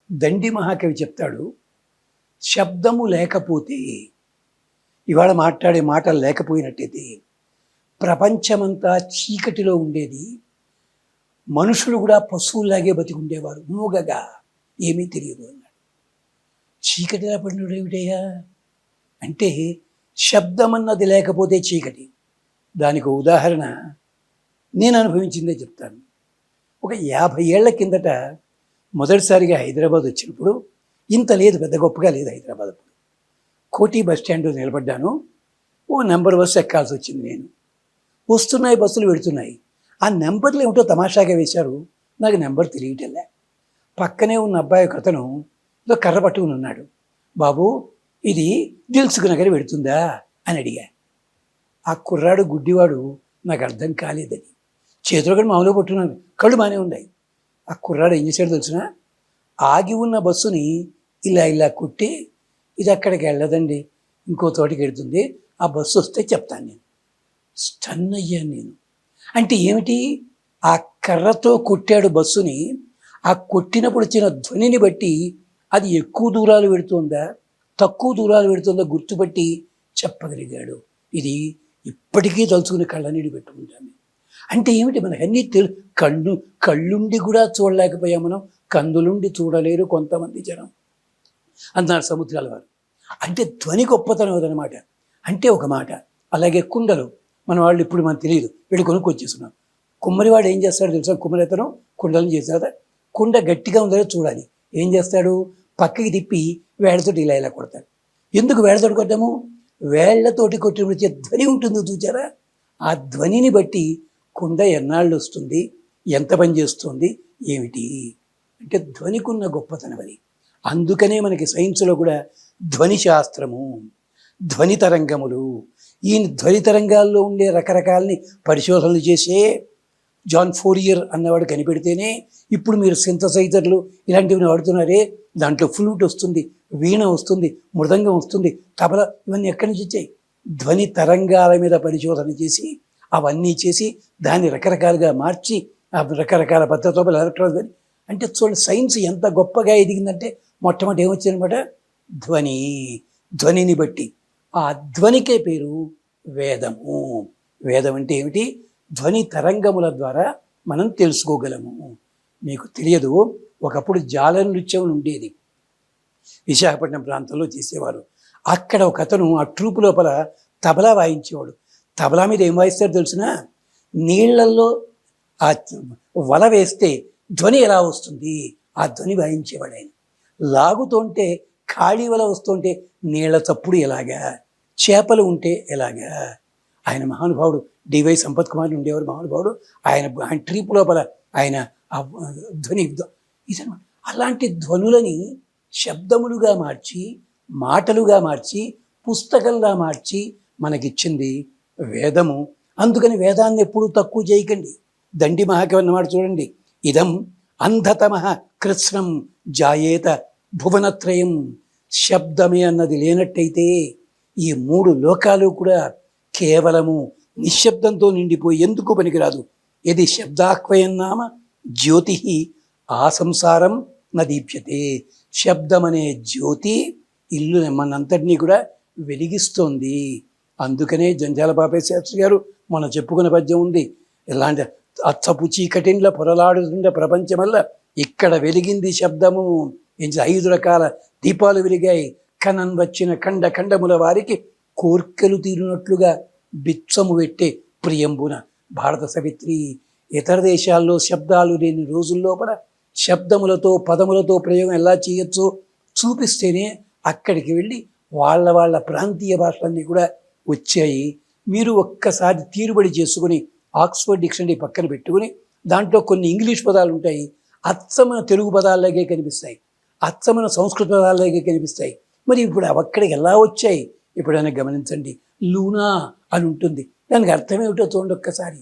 దండి మహాకవి చెప్తాడు, శబ్దము లేకపోతే, ఇవాళ మాట్లాడే మాటలు లేకపోయినట్టయితే ప్రపంచమంతా చీకటిలో ఉండేది. మనుషులు కూడా పశువులాగే బతికి ఉండేవారు, మూగగా, ఏమీ తెలియదు అన్నాడు. చీకటిలా పడినడు ఏమిటయ్యా అంటే, శబ్దం అన్నది లేకపోతే చీకటి. దానికి ఉదాహరణ నేను అనుభవించిందే చెప్తాను. ఒక 50 ఏళ్ల కిందట మొదటిసారిగా హైదరాబాద్ వచ్చినప్పుడు, ఇంత లేదు, పెద్ద గొప్పగా లేదు హైదరాబాద్. అప్పుడు కోటి బస్ స్టాండ్లో నిలబడ్డాను. ఓ నెంబర్ బస్సు ఎక్కాల్సి వచ్చింది. నేను వస్తున్నాయి, బస్సులు పెడుతున్నాయి. ఆ నెంబర్లు ఏమిటో తమాషాగా వేశారు, నాకు నెంబర్ తెలియటంలే. పక్కనే ఉన్న అబ్బాయి ఒక అతను ఏదో కర్ర పట్టుకుని ఉన్నాడు. బాబు, ఇది దిల్సుఖ్ నగర్ పెడుతుందా అని అడిగా. ఆ కుర్రాడు గుడ్డివాడు, నాకు అర్థం కాలేదని. చేతిలో కూడా మామూలుగా పట్టుకున్నాను, కళ్ళు బాగానే ఉన్నాయి. ఆ కుర్రాడు ఏం చేశాడు తెలుసిన, ఆగి ఉన్న బస్సుని ఇలా ఇలా కుట్టి, ఇది అక్కడికి వెళ్ళదండి, ఇంకో తోటికి వెళ్తుంది, ఆ బస్సు వస్తే చెప్తాను నేను. స్టన్ అయ్యాను నేను. అంటే ఏమిటి, ఆ కర్రతో కొట్టాడు బస్సుని. ఆ కొట్టినప్పుడు వచ్చిన ధ్వనిని బట్టి అది ఎక్కువ దూరాలు పెడుతుందా తక్కువ దూరాలు పెడుతుందా గుర్తుపట్టి చెప్పగలిగాడు. ఇది ఇప్పటికీ తలుచుకుని కళ్ళనీళ్ళు పెట్టుకుంటాను. అంటే ఏమిటి, మనకు అన్నీ కళ్ళుండి కూడా చూడలేకపోయాం మనం, కందులుండి చూడలేరు కొంతమంది జనం అన్నారు సముద్రాల వారు. అంటే ధ్వని గొప్పతనం అదనమాట. అంటే ఒక మాట. అలాగే కుండలు, మన వాళ్ళు ఇప్పుడు మనకు తెలియదు, వీళ్ళు కొనుక్కొచ్చేస్తున్నాం. కుమ్మరివాడు ఏం చేస్తాడు తెలుసా, కుమ్మరితనం కుండలను చేస్తాడు. కుండ గట్టిగా ఉందో చూడాలి, ఏం చేస్తాడు, పక్కకి తిప్పి వేళ్లతోటి ఇలా ఇలా కొడతాడు. ఎందుకు వేళ్లతోటి కొట్టాము, వేళ్లతోటి కొట్టిన ధ్వని ఉంటుంది చూచారా, ఆ ధ్వనిని బట్టి కుండ ఎన్నాళ్ళు వస్తుంది, ఎంత పని చేస్తుంది ఏమిటి అంటే ధ్వనికున్న గొప్పతనం అది. అందుకనే మనకి సైన్స్లో కూడా ధ్వని శాస్త్రము, ధ్వని తరంగములు, ఈ ధ్వని తరంగాల్లో ఉండే రకరకాలని పరిశోధనలు చేసే జాన్ ఫోరియర్ అన్నవాడు కనిపెడితేనే ఇప్పుడు మీరు సింథసైజర్లు ఇలాంటివి వాడుతున్నారే, దాంట్లో ఫ్లూట్ వస్తుంది, వీణ వస్తుంది, మృదంగం వస్తుంది, తబల, ఇవన్నీ ఎక్కడి నుంచి వచ్చాయి? ధ్వని తరంగాల మీద పరిశోధన చేసి అవన్నీ చేసి దాన్ని రకరకాలుగా మార్చి ఆ రకరకాల పద్ధతులు ఎలక్ట్రానిక్. అంటే చూడండి సైన్స్ ఎంత గొప్పగా ఎదిగిందంటే, మొట్టమొదటి ఏమొచ్చిందనమాట, ధ్వని. ధ్వనిని బట్టి ఆ ధ్వనికే పేరు వేదము. వేదం అంటే ఏమిటి, ధ్వని తరంగముల ద్వారా మనం తెలుసుకోగలము. మీకు తెలియదు, ఒకప్పుడు జాల నృత్యం ఉండేది, విశాఖపట్నం ప్రాంతంలో చేసేవారు. అక్కడ ఒక అతను ఆ ట్రూప్ లోపల తబలా వాయించేవాడు. తబలా మీద ఏం వాయిస్తాడు తెలిసిన, నీళ్లలో ఆ వల వేస్తే ధ్వని ఎలా వస్తుంది ఆ ధ్వని వాయించేవాడు ఆయన. లాగుతుంటే ఖాళీ వల వస్తుంటే నీళ్ల చప్పుడు ఎలాగా, చేపలు ఉంటే ఎలాగా. ఆయన మహానుభావుడు డివై సంపత్ కుమార్ ఉండేవారు మహానుభావుడు. ఆయన ట్రిప్ లోపల ఆయన ఆ ధ్వని ఇదన్నమాట. అలాంటి ధ్వనులని శబ్దములుగా మార్చి, మాటలుగా మార్చి, పుస్తకంలా మార్చి మనకిచ్చింది వేదము. అందుకని వేదాన్ని ఎప్పుడూ తక్కువ చేయకండి. దండి మహాకవి అన్నమాట చూడండి, ఇదం అంధతమః కృత్స్నం జాయేత భువనత్రయం. శబ్దమే అన్నది లేనట్టయితే ఈ 3 లోకాలు కూడా కేవలము నిశ్శబ్దంతో నిండిపోయి ఎందుకు పనికిరాదు. ఇది శబ్దాహ్వయన్నామ జ్యోతి ఆ సంసారం నదీప్యతే. శబ్దమనే జ్యోతి ఇల్లు మనంతటినీ కూడా వెలిగిస్తోంది. అందుకనే జంధ్యాల పాపయ్య శాస్త్రి గారు మనం చెప్పుకున్న పద్యం ఉంది, ఇలాంటి అచ్చపు చీకటిండ్ల పొరలాడుతుండ ప్రపంచమల్ల ఇక్కడ వెలిగింది శబ్దము. 5 రకాల దీపాలు వెలిగాయి. కనన్ వచ్చిన ఖండ ఖండముల వారికి కోర్కెలు తీరినట్లుగా బిచ్చము పెట్టే ప్రియంబున భారత సవిత్రి. ఇతర దేశాల్లో శబ్దాలు లేని రోజుల్లోపల శబ్దములతో పదములతో ప్రయోగం ఎలా చేయొచ్చో చూపిస్తేనే అక్కడికి వెళ్ళి వాళ్ళ ప్రాంతీయ భాషలన్నీ కూడా వచ్చాయి. మీరు ఒక్కసారి తీరుబడి చేసుకుని ఆక్స్ఫర్డ్ డిక్షనరీ పక్కన పెట్టుకుని దాంట్లో కొన్ని ఇంగ్లీష్ పదాలు ఉంటాయి, అచ్చమైన తెలుగు పదాల్లాగే కనిపిస్తాయి, అచ్చమైన సంస్కృత పదాల్లాగే కనిపిస్తాయి. మరి ఇప్పుడు అక్కడికి ఎలా వచ్చాయి ఎప్పుడైనా గమనించండి. లూనా అని ఉంటుంది, దానికి అర్థం ఏమిటో చూడండి ఒక్కసారి.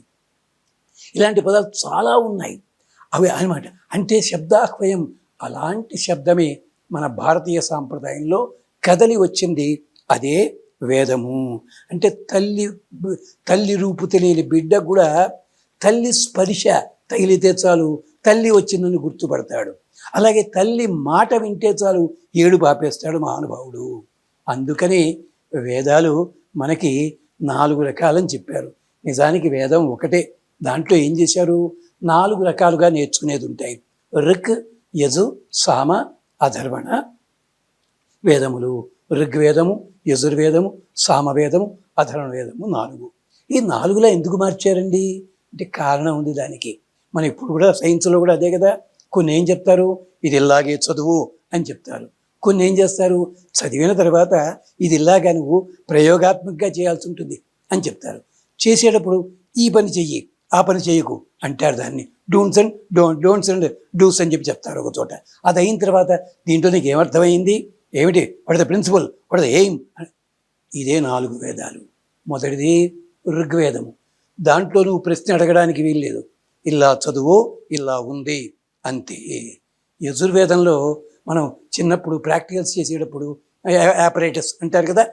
ఇలాంటి పదాలు చాలా ఉన్నాయి అవి అనమాట. అంటే శబ్దాహ్వయం, అలాంటి శబ్దమే మన భారతీయ సాంప్రదాయంలో కదలి వచ్చింది, అదే వేదము. అంటే తల్లి రూపు తెలియని బిడ్డ కూడా తల్లి స్పర్శ తగిలితే చాలు తల్లి వచ్చిందని గుర్తుపడతాడు. అలాగే తల్లి మాట వింటే చాలు ఏడు పాపేస్తాడు మహానుభావుడు. అందుకని వేదాలు మనకి 4 రకాలని చెప్పారు. నిజానికి వేదం ఒకటే. దాంట్లో ఏం చేశారు? 4 రకాలుగా నేర్చుకునేది ఉంటాయి. ఋక్, యజు, సామ, అథర్వణ వేదములు. ఋగ్వేదము, యజుర్వేదము, సామవేదము, అథర్వణ వేదము 4. ఈ 4లో ఎందుకు మార్చారండి అంటే కారణం ఉంది దానికి. మనం ఇప్పుడు కూడా సైన్స్లో కూడా అదే కదా. కొన్ని ఏం చెప్తారు, ఇది ఇలాగే చదువు అని చెప్తారు. కొన్ని ఏం చేస్తారు, చదివిన తర్వాత ఇది ఇలాగా నువ్వు ప్రయోగాత్మకంగా చేయాల్సి ఉంటుంది అని చెప్తారు. చేసేటప్పుడు ఈ పని చెయ్యి, ఆ పని చేయకు అంటారు. దాన్ని డోంట్స్ అండ్ డూస్ అని చెప్తారు ఒక చోట. అది అయిన తర్వాత దీంట్లో నీకు ఏమర్థమైంది, ఏమిటి, what the principle, what the aim. ఇదే 4 వేదాలు. మొదటిది ఋగ్వేదము. దాంట్లో నువ్వు ప్రశ్న అడగడానికి వీల్లేదు, ఇలా చదువు, ఇలా ఉంది అంతే. యజుర్వేదంలో మనం చిన్నప్పుడు ప్రాక్టికల్స్ చేసేటప్పుడు ఆపరేటస్ అంటారు కదా,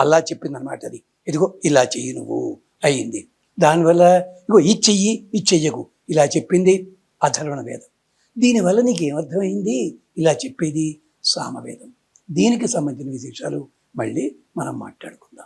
అలా చెప్పిందనమాట. అది ఇదిగో ఇలా చెయ్యి నువ్వు, అయ్యింది. దానివల్ల ఇగో ఇది చెయ్యి, ఇది చెయ్యకు, ఇలా చెప్పింది అథర్వణ వేదం. దీనివల్ల నీకు ఏమర్థమైంది, ఇలా చెప్పేది సామవేదం. దీనికి సంబంధించిన విశేషాలు మళ్ళీ మనం మాట్లాడుకుందాం.